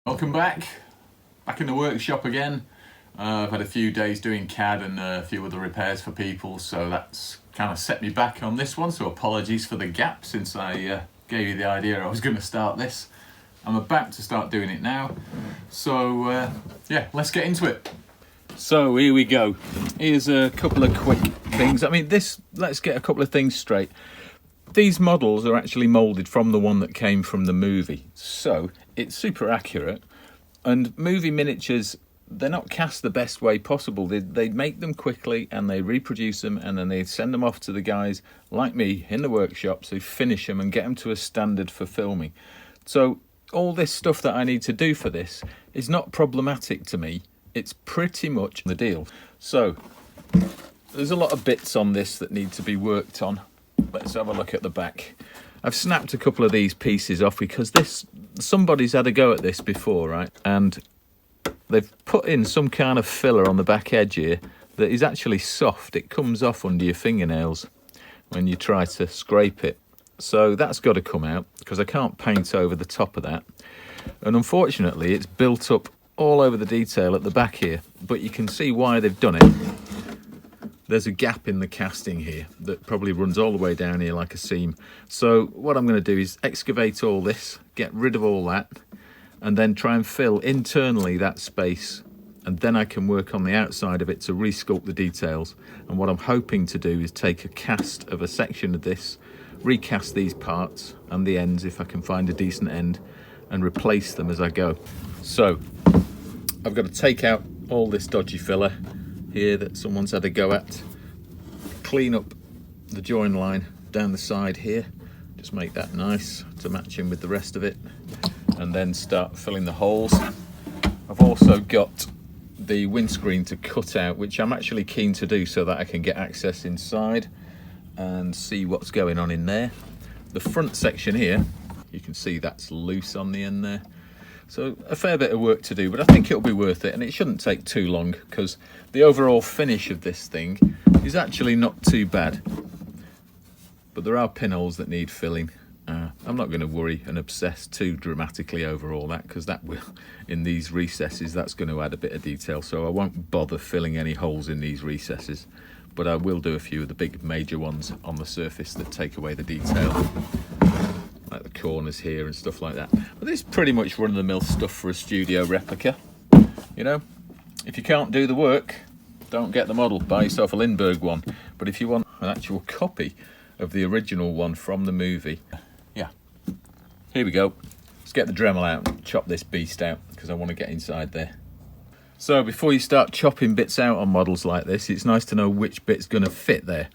Welcome back in the workshop again. I've had a few days doing CAD and a few other repairs for people, so that's kind of set me back on this one, so apologies for the gap since I gave you the idea I was going to start this. I'm about to start doing it now, so yeah, let's get into it. So here we go. Here's a couple of quick things. Let's get a couple of things straight. These models are actually moulded from the one that came from the movie, so it's super accurate. And movie miniatures, they're not cast the best way possible. They make them quickly and they reproduce them, and then they send them off to the guys like me in the workshops who finish them and get them to a standard for filming. So all this stuff that I need to do for this is not problematic to me. It's pretty much the deal. So there's a lot of bits on this that need to be worked on. Let's have a look at the back. I've snapped a couple of these pieces off because somebody's had a go at this before, right? And they've put in some kind of filler on the back edge here that is actually soft. It comes off under your fingernails when you try to scrape it. So that's got to come out because I can't paint over the top of that. And unfortunately, it's built up all over the detail at the back here, but you can see why they've done it. There's a gap in the casting here that probably runs all the way down here like a seam. So what I'm going to do is excavate all this, get rid of all that, and then try and fill internally that space. And then I can work on the outside of it to resculpt the details. And what I'm hoping to do is take a cast of a section of this, recast these parts and the ends if I can find a decent end, and replace them as I go. So I've got to take out all this dodgy filler here that someone's had a go at, clean up the join line down the side here, just make that nice to match in with the rest of it, and then start filling the holes. I've also got the windscreen to cut out, which I'm actually keen to do so that I can get access inside and see what's going on in there. The front section here, you can see that's loose on the end there. So a fair bit of work to do, but I think it'll be worth it, and it shouldn't take too long because the overall finish of this thing is actually not too bad. But there are pinholes that need filling. I'm not going to worry and obsess too dramatically over all that, because that will, in these recesses, that's going to add a bit of detail. So I won't bother filling any holes in these recesses, but I will do a few of the big major ones on the surface that take away the detail, like the corners here and stuff like that. But this is pretty much run-of-the-mill stuff for a studio replica. You know, if you can't do the work, don't get the model, buy yourself a Lindbergh one. But if you want an actual copy of the original one from the movie, yeah, here we go. Let's get the Dremel out and chop this beast out, because I want to get inside there. So before you start chopping bits out on models like this, it's nice to know which bit's going to fit there.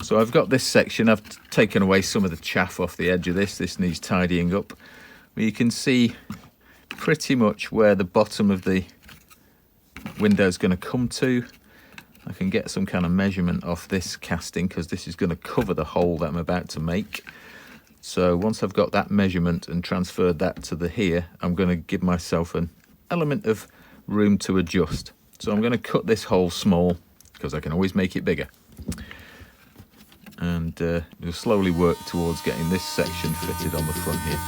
So I've got this section, I've taken away some of the chaff off the edge of this. This needs tidying up. But you can see pretty much where the bottom of the window is going to come to. I can get some kind of measurement off this casting because this is going to cover the hole that I'm about to make. So once I've got that measurement and transferred that to the here, I'm going to give myself an element of room to adjust. So I'm going to cut this hole small because I can always make it bigger. And we'll slowly work towards getting this section fitted on the front here.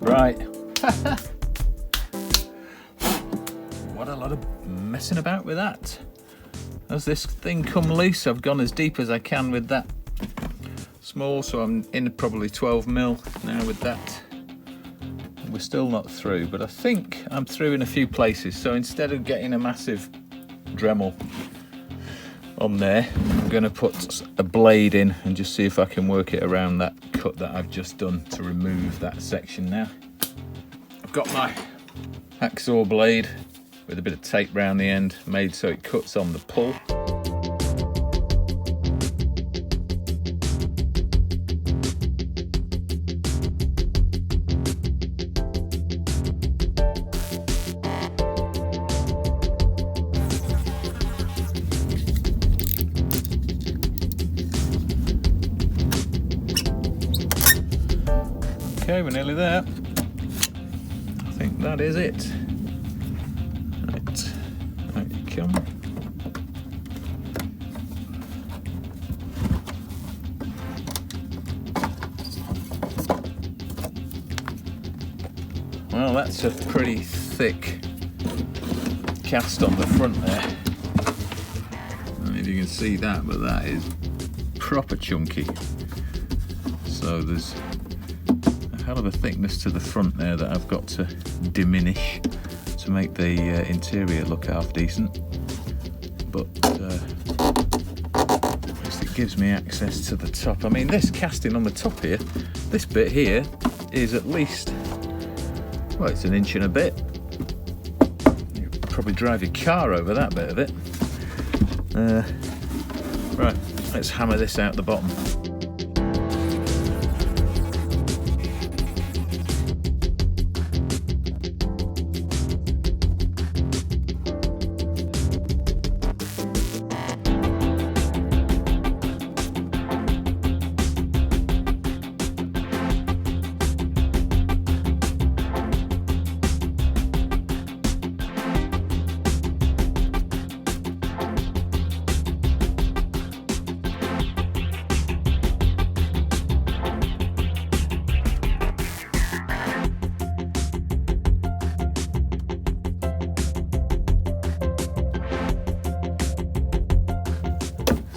Right. What a lot of messing about with that. As this thing come loose, I've gone as deep as I can with that small, so I'm in probably 12mm now with that. We're still not through, but I think I'm through in a few places. So instead of getting a massive Dremel on there, I'm going to put a blade in and just see if I can work it around that cut that I've just done to remove that section now. I've got my hacksaw blade with a bit of tape round the end, made so it cuts on the pull. Okay, we're nearly there. I think that is it. Right, out you come. Well, that's a pretty thick cast on the front there. I don't know if you can see that, but that is proper chunky. So there's a hell of a thickness to the front there that I've got to diminish to make the interior look half decent. But at least it gives me access to the top. I mean, this casting on the top here, this bit here is at least, well, it's an inch and a bit. You could probably drive your car over that bit of it. Right, let's hammer this out the bottom.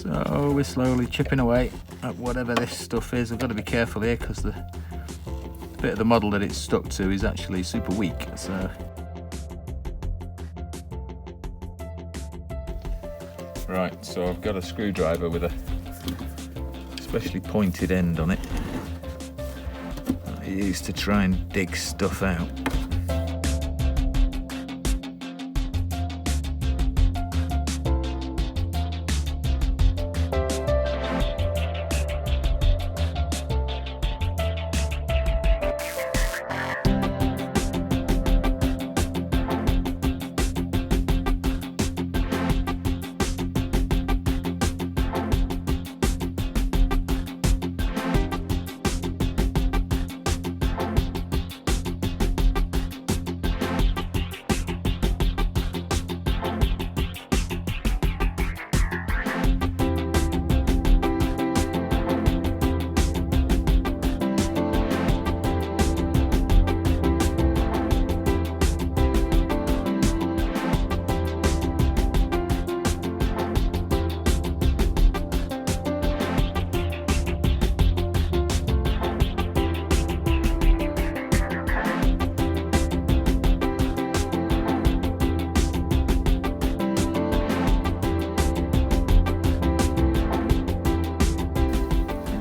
So we're slowly chipping away at whatever this stuff is. I've got to be careful here because the bit of the model that it's stuck to is actually super weak. So right, so I've got a screwdriver with a especially pointed end on it that I use to try and dig stuff out.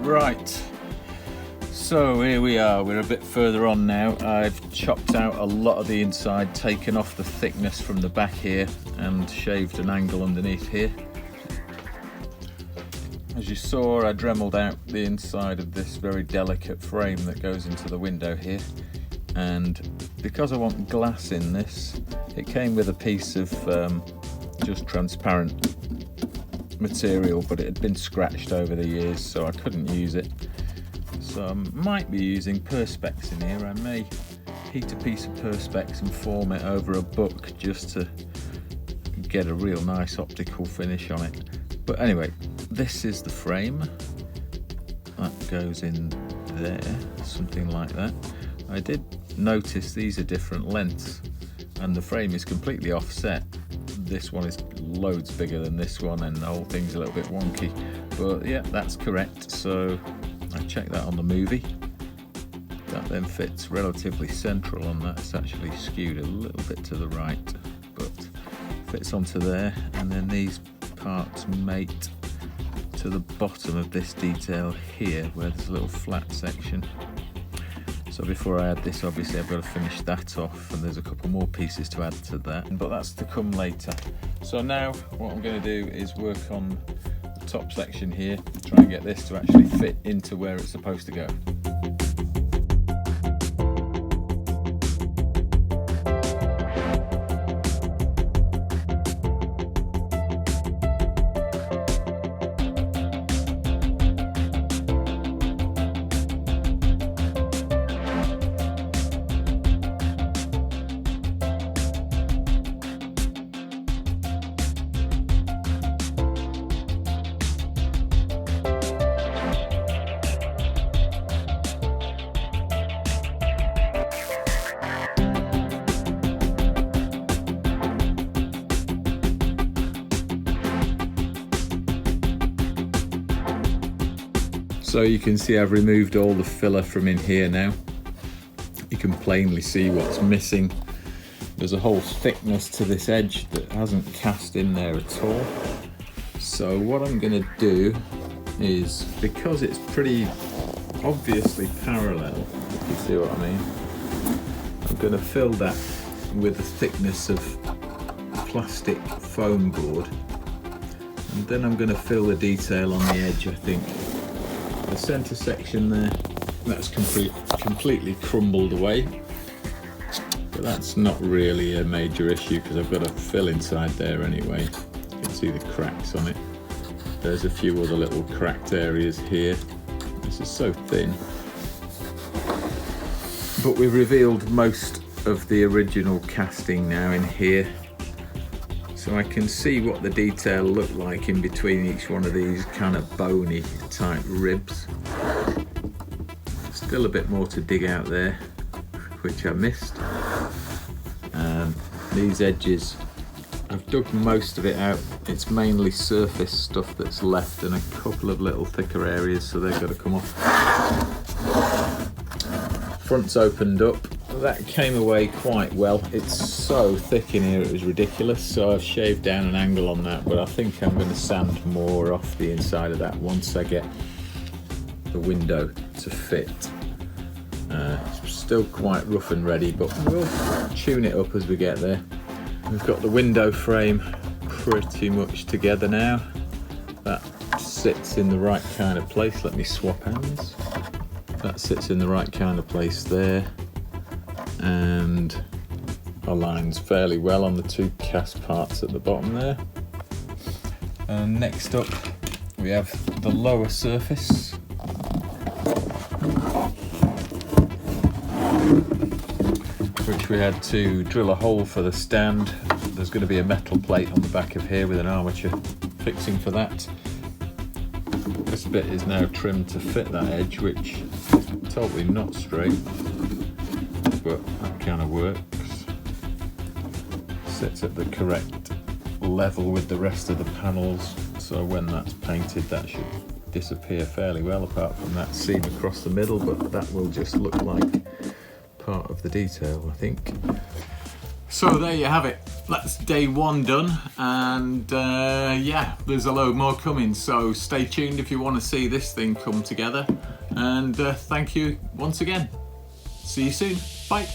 Right, so here we are, we're a bit further on now. I've chopped out a lot of the inside, taken off the thickness from the back here and shaved an angle underneath here. As you saw, I dremeled out the inside of this very delicate frame that goes into the window here, and because I want glass in this, it came with a piece of just transparent material, but it had been scratched over the years, so I couldn't use it. So I might be using perspex in here. I may heat a piece of perspex and form it over a book just to get a real nice optical finish on it. But anyway, this is the frame that goes in there, something like that. I did notice these are different lengths and the frame is completely offset. This one is loads bigger than this one and the whole thing's a little bit wonky, but yeah, that's correct. So I checked that on the movie. That then fits relatively central on that. It's actually skewed a little bit to the right, but fits onto there, and then these parts mate to the bottom of this detail here where there's a little flat section. So before I add this, obviously I've got to finish that off, and there's a couple more pieces to add to that, but that's to come later. So now what I'm going to do is work on the top section here, try and get this to actually fit into where it's supposed to go. So you can see I've removed all the filler from in here now. You can plainly see what's missing. There's a whole thickness to this edge that hasn't cast in there at all. So what I'm going to do is, because it's pretty obviously parallel, if you see what I mean, I'm going to fill that with a thickness of plastic foam board, and then I'm going to fill the detail on the edge. I think the centre section there, that's completely crumbled away, but that's not really a major issue because I've got a fill inside there anyway. You can see the cracks on it. There's a few other little cracked areas here. This is so thin, but we've revealed most of the original casting now in here, so I can see what the detail looked like in between each one of these kind of bony type ribs. Still a bit more to dig out there, which I missed. These edges, I've dug most of it out. It's mainly surface stuff that's left and a couple of little thicker areas, so they've got to come off. Front's opened up. That came away quite well. It's so thick in here, it was ridiculous, so I've shaved down an angle on that, but I think I'm going to sand more off the inside of that once I get the window to fit. It's still quite rough and ready, but we'll tune it up as we get there. We've got the window frame pretty much together now. That sits in the right kind of place. Let me swap hands. That sits in the right kind of place there, and aligns fairly well on the two cast parts at the bottom there. And next up we have the lower surface, which we had to drill a hole for the stand. There's going to be a metal plate on the back of here with an armature fixing for that. This bit is now trimmed to fit that edge, which is totally not straight, but that kind of works. Sits at the correct level with the rest of the panels, so when that's painted that should disappear fairly well, apart from that seam across the middle, but that will just look like part of the detail, I think. So there you have it. That's day one done, and yeah, there's a load more coming, so stay tuned if you want to see this thing come together, and thank you once again. See you soon. Bye.